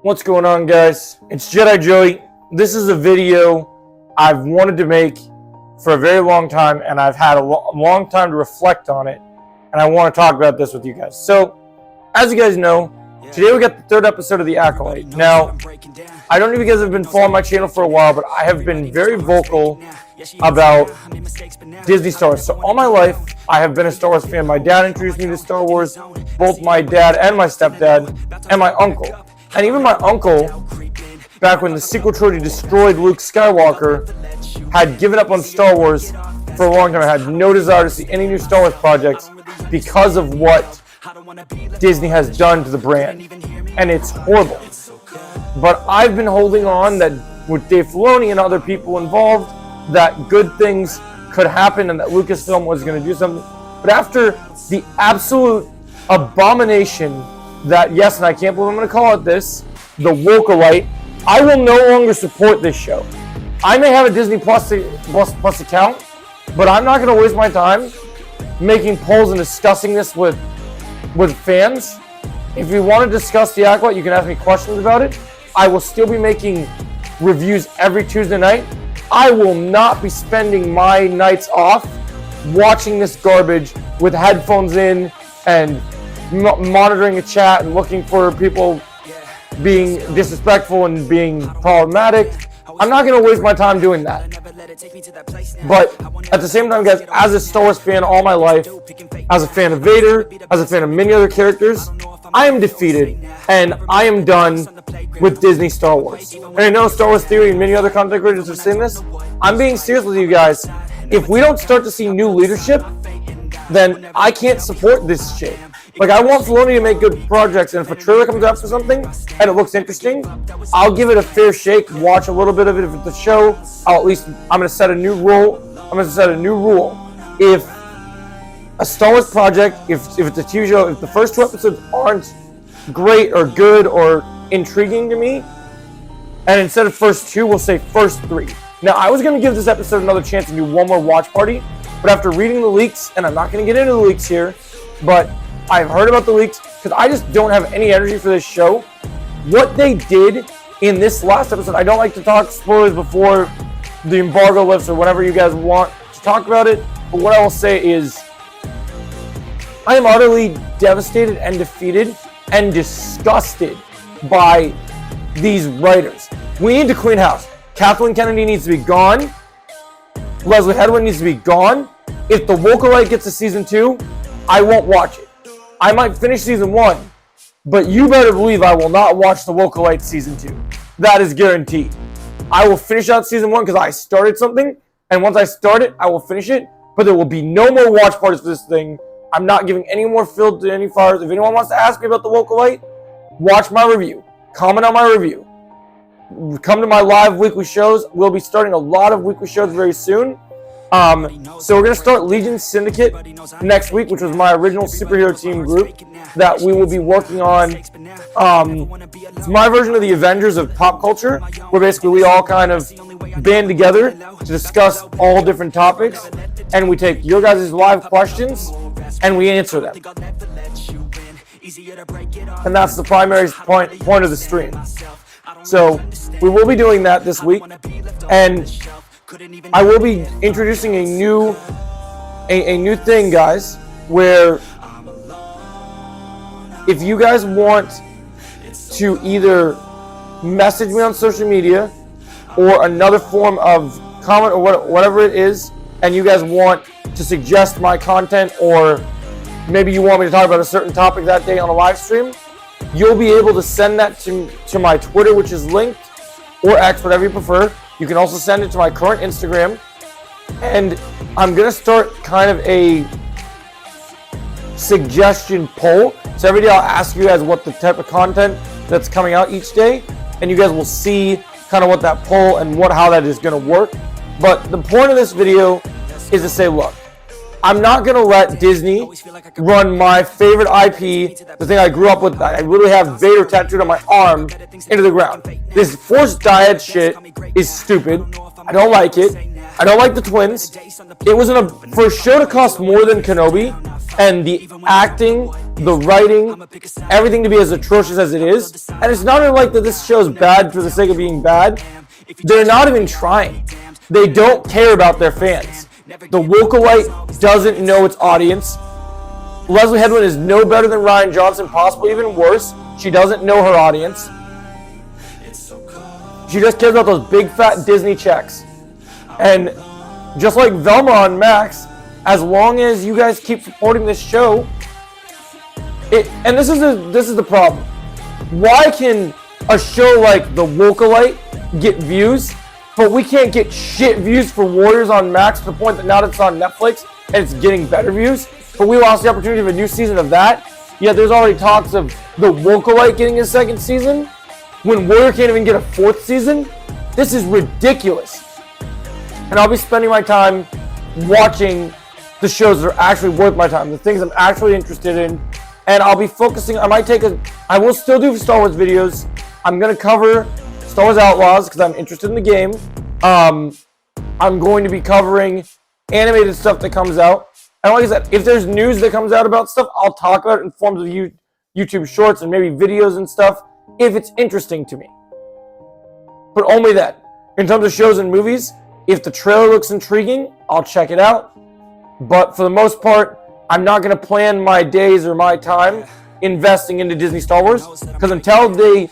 What's going on, guys? It's Jedi Joey. This is a video I've wanted to make for a very long time, and I've had a long time to reflect on it, and I want to talk about this with you guys. So, as you guys know, today we got the third episode of The Acolyte. Now, I don't know if you guys have been following my channel for a while, but I have been very vocal about Disney Star Wars. So all my life, I have been a Star Wars fan. My dad introduced me to Star Wars, both my dad and my stepdad, and my uncle. And even my uncle, back when the sequel trilogy destroyed Luke Skywalker, had given up on Star Wars for a long time. I had no desire to see any new Star Wars projects because of what Disney has done to the brand. And it's horrible. But I've been holding on that with Dave Filoni and other people involved, that good things could happen and that Lucasfilm was going to do something. But after the absolute abomination that, yes, and I can't believe I'm going to call it this, the Wokalite, I will no longer support this show. I may have a Disney Plus account, but I'm not going to waste my time making polls and discussing this with fans. If you want to discuss The Acolyte, you can ask me questions about it. I will still be making reviews every Tuesday night. I will not be spending my nights off watching this garbage with headphones in and monitoring a chat and looking for people being disrespectful and being problematic. I'm not going to waste my time doing that. But at the same time, guys, as a Star Wars fan all my life, as a fan of Vader, as a fan of many other characters, I am defeated and I am done with Disney Star Wars. And I know Star Wars Theory and many other content creators are saying this. I'm being serious with you guys. If we don't start to see new leadership, then I can't support this shit. Like, I want Filoni to make good projects, and if a trailer comes out for something and it looks interesting, I'll give it a fair shake, watch a little bit of it. If it's a show, I'm going to set a new rule. If a Star Wars project, if it's a TV show, if the first two episodes aren't great or good or intriguing to me, and instead of first two, we'll say first three. Now, I was going to give this episode another chance to do one more watch party, but after reading the leaks, and I'm not going to get into the leaks here, but I've heard about the leaks because I just don't have any energy for this show. What they did in this last episode, I don't like to talk spoilers before the embargo lifts or whenever you guys want to talk about it, but what I will say is I am utterly devastated and defeated and disgusted by these writers. We need to clean house. Kathleen Kennedy needs to be gone. Leslie Headland needs to be gone. If The Wokalite gets to season 2, I won't watch it. I might finish season 1, but you better believe I will not watch The Wokalite season 2. That is guaranteed. I will finish out season 1 because I started something, and once I start it, I will finish it, but there will be no more watch parties for this thing. I'm not giving any more fill to any fires. If anyone wants to ask me about The Wokalite, watch my review. Comment on my review. Come to my live weekly shows. We'll be starting a lot of weekly shows very soon. So we're going to start Legion Syndicate next week, which was my original superhero team group that we will be working on. It's my version of the Avengers of pop culture, where basically we all kind of band together to discuss all different topics, and we take your guys' live questions and we answer them. And that's the primary point of the stream. So we will be doing that this week, and I will be introducing a new thing, guys, where if you guys want to either message me on social media or another form of comment or whatever it is, and you guys want to suggest my content, or maybe you want me to talk about a certain topic that day on a live stream, you'll be able to send that to my Twitter, which is linked, or X, whatever you prefer. You can also send it to my current Instagram. And I'm going to start kind of a suggestion poll. So every day I'll ask you guys what the type of content that's coming out each day. And you guys will see kind of what that poll and how that is going to work. But the point of this video is to say, look, I'm not going to let Disney run my favorite IP, the thing I grew up with. I literally have Vader tattooed on my arm, into the ground. This forced dyad shit is stupid. I don't like it. I don't like the twins. It was for a show to cost more than Kenobi. and the acting, the writing, everything to be as atrocious as it is. And it's not even like that this show is bad for the sake of being bad. They're not even trying. They don't care about their fans. The Wokeolite doesn't know its audience. Leslie Headland is no better than Rian Johnson, possibly even worse. She doesn't know her audience. She just cares about those big fat Disney checks. And just like Velma on Max, as long as you guys keep supporting this show, and this is the problem. Why can a show like The Wokeolite get views, but we can't get shit views for Warriors on Max to the point that now that it's on Netflix and it's getting better views? But we lost the opportunity of a new season of that. Yet there's already talks of The Wokeolite getting a second season when Warrior can't even get a fourth season. This is ridiculous. And I'll be spending my time watching the shows that are actually worth my time, the things I'm actually interested in. And I'll be focusing, I will still do Star Wars videos. I'm going to cover Star Wars Outlaws because I'm interested in the game. I'm going to be covering animated stuff that comes out. And like I said, if there's news that comes out about stuff, I'll talk about it in forms of YouTube shorts and maybe videos and stuff if it's interesting to me. But only that. In terms of shows and movies, if the trailer looks intriguing, I'll check it out. But for the most part, I'm not going to plan my days or my time investing into Disney Star Wars, because until they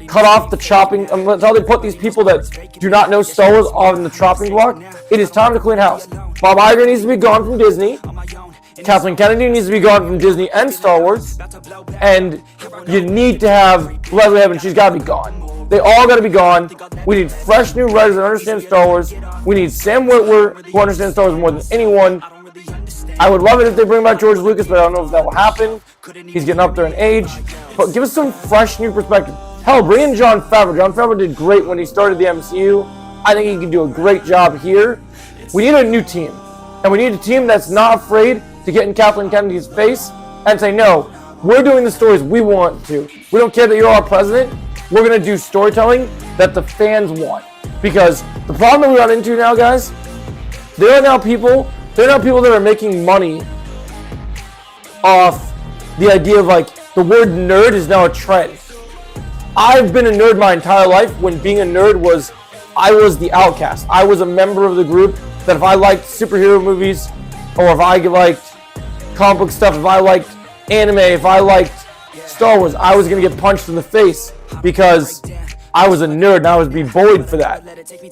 cut off the chopping, until they put these people that do not know Star Wars on the chopping block, it is time to clean house. Bob Iger needs to be gone from Disney. Kathleen Kennedy needs to be gone from Disney and Star Wars. And you need to have Leslie Headland. She's got to be gone. They all got to be gone. We need fresh new writers that understand Star Wars. We need Sam Witwer, who understands Star Wars more than anyone. I would love it if they bring back George Lucas, but I don't know if that will happen. He's getting up there in age. But give us some fresh new perspective. Hell, bring in Jon Favreau. Jon Favreau did great when he started the MCU. I think he can do a great job here. We need a new team. And we need a team that's not afraid to get in Kathleen Kennedy's face and say, no, we're doing the stories we want to. We don't care that you're our president. We're going to do storytelling that the fans want. Because the problem that we run into now, guys, there are now people that are making money off the idea of, like, the word nerd is now a trend. I've been a nerd my entire life when being a nerd was, I was the outcast. I was a member of the group that if I liked superhero movies, or if I liked comic book stuff, if I liked anime, if I liked Star Wars, I was going to get punched in the face because I was a nerd and I was being bullied for that.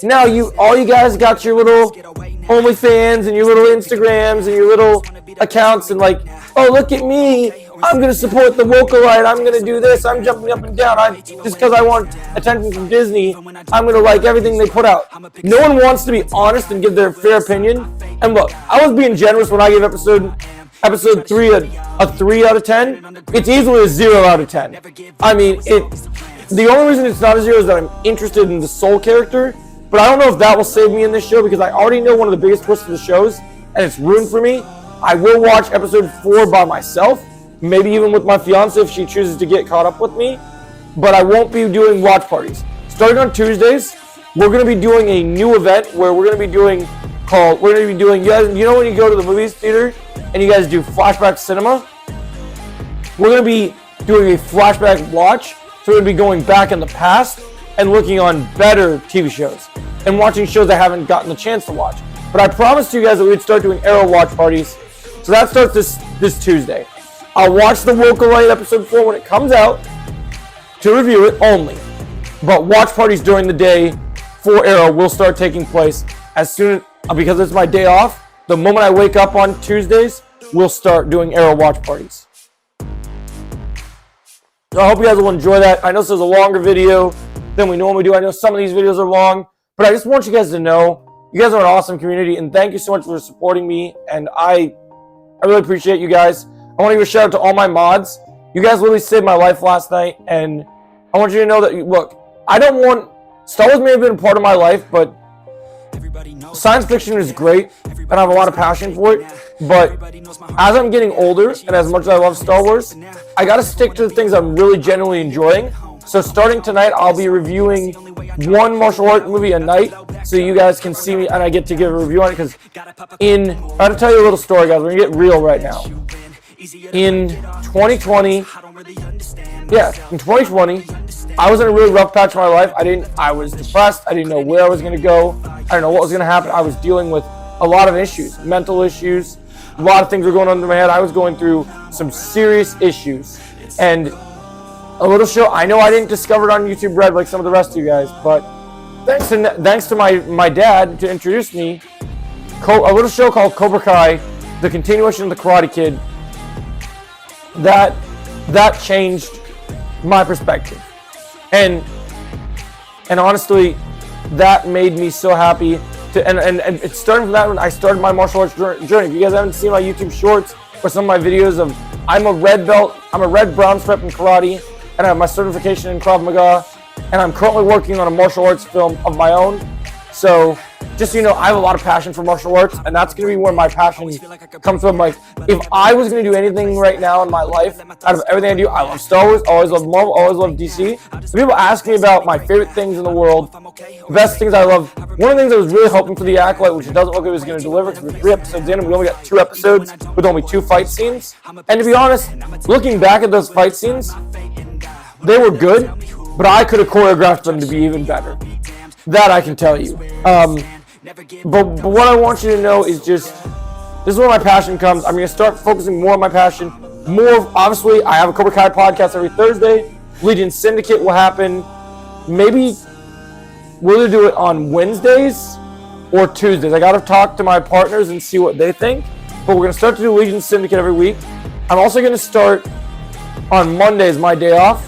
Now all you guys got your little OnlyFans and your little Instagrams and your little accounts and like, oh, look at me. I'm going to support the Wokeolite. I'm going to do this. I'm jumping up and down. Just because I want attention from Disney, I'm going to like everything they put out. No one wants to be honest and give their fair opinion. And look, I was being generous when I gave episode 3 a 3 out of 10. It's easily a 0 out of 10. I mean, the only reason it's not a 0 is that I'm interested in the Soul character. But I don't know if that will save me in this show because I already know one of the biggest twists of the shows, and it's ruined for me. I will watch episode 4 by myself. Maybe even with my fiance if she chooses to get caught up with me. But I won't be doing watch parties. Starting on Tuesdays, we're going to be doing a new event where we're going to be doing, you guys, you know when you go to the movie theater and you guys do flashback cinema? We're going to be doing a flashback watch. So we're going to be going back in the past and looking on better TV shows and watching shows I haven't gotten the chance to watch. But I promised you guys that we'd start doing Arrow watch parties. So that starts this Tuesday. I'll watch the Wokeolite episode 4 when it comes out to review it only. But watch parties during the day for Arrow will start taking place as soon because it's my day off. The moment I wake up on Tuesdays, we'll start doing Arrow watch parties. So I hope you guys will enjoy that. I know this is a longer video than we normally do. I know some of these videos are long, but I just want you guys to know you guys are an awesome community, and thank you so much for supporting me. And I really appreciate you guys. I want to give a shout out to all my mods. You guys literally saved my life last night, and I want you to know that, look, Star Wars may have been a part of my life, but science fiction is great, and I have a lot of passion for it, but as I'm getting older, and as much as I love Star Wars, I gotta stick to the things I'm really genuinely enjoying. So starting tonight, I'll be reviewing one martial art movie a night, so you guys can see me, and I get to give a review on it, because I'm gonna tell you a little story, guys. We're gonna get real right now. in 2020, I was in a really rough patch of my life. I was depressed. I didn't know where I was going to go. I didn't know what was going to happen. I was dealing with a lot of issues, mental issues. A lot of things were going on in my head. I was going through some serious issues. And a little show, I know I didn't discover it on YouTube Red like some of the rest of you guys, but thanks to my dad to introduce me, a little show called Cobra Kai, the continuation of the Karate Kid, that changed my perspective. And honestly, that made me so happy. And it's starting from that when I started my martial arts journey. If you guys haven't seen my YouTube shorts or some of my videos of, I'm a red belt, I'm a red brown stripe in karate, and I have my certification in Krav Maga, and I'm currently working on a martial arts film of my own. So just so you know, I have a lot of passion for martial arts, and that's going to be where my passion comes from. Like, if I was going to do anything right now in my life, out of everything I do, I love Star Wars, always love Marvel, always love DC. So people ask me about my favorite things in the world, best things I love. One of the things that was really hoping for The Acolyte, which it doesn't look like it was going to deliver, because we're 3 episodes in, and we only got 2 episodes with only 2 fight scenes. And to be honest, looking back at those fight scenes, they were good, but I could have choreographed them to be even better. That I can tell you. But what I want you to know is just, this is where my passion comes. I'm going to start focusing more on my passion. Obviously, I have a Cobra Kai podcast every Thursday. Legion Syndicate will happen. Maybe we'll either do it on Wednesdays or Tuesdays. I got to talk to my partners and see what they think. But we're going to start to do Legion Syndicate every week. I'm also going to start on Mondays, my day off.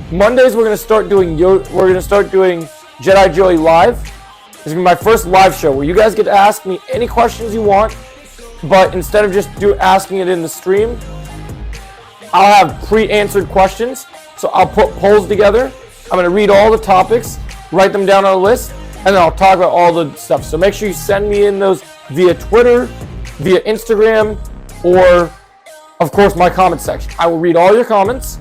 Mondays we're going to start doing Jedi Joey Live. This is going to be my first live show where you guys get to ask me any questions you want, but instead of just asking it in the stream, I'll have pre-answered questions. So I'll put polls together. I'm going to read all the topics, write them down on a list, and then I'll talk about all the stuff. So make sure you send me in those via Twitter, via Instagram, or, of course, my comment section. I will read all your comments,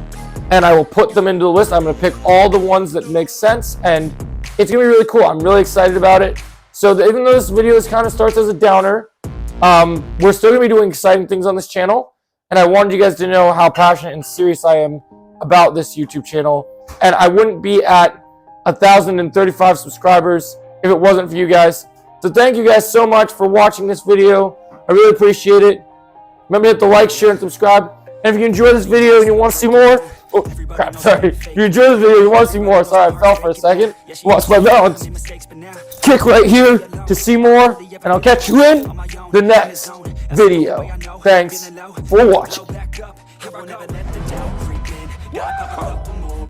and I will put them into the list. I'm going to pick all the ones that make sense, and it's going to be really cool. I'm really excited about it. So even though this video kind of starts as a downer, we're still going to be doing exciting things on this channel. And I wanted you guys to know how passionate and serious I am about this YouTube channel. And I wouldn't be at 1,035 subscribers if it wasn't for you guys. So thank you guys so much for watching this video. I really appreciate it. Remember to hit the like, share, and subscribe. And if you enjoy this video and you want to see more, oh, crap, sorry. If you enjoyed this video, you want to see more. Sorry, I fell for a second. Lost my balance. Click right here to see more, and I'll catch you in the next video. Thanks for watching.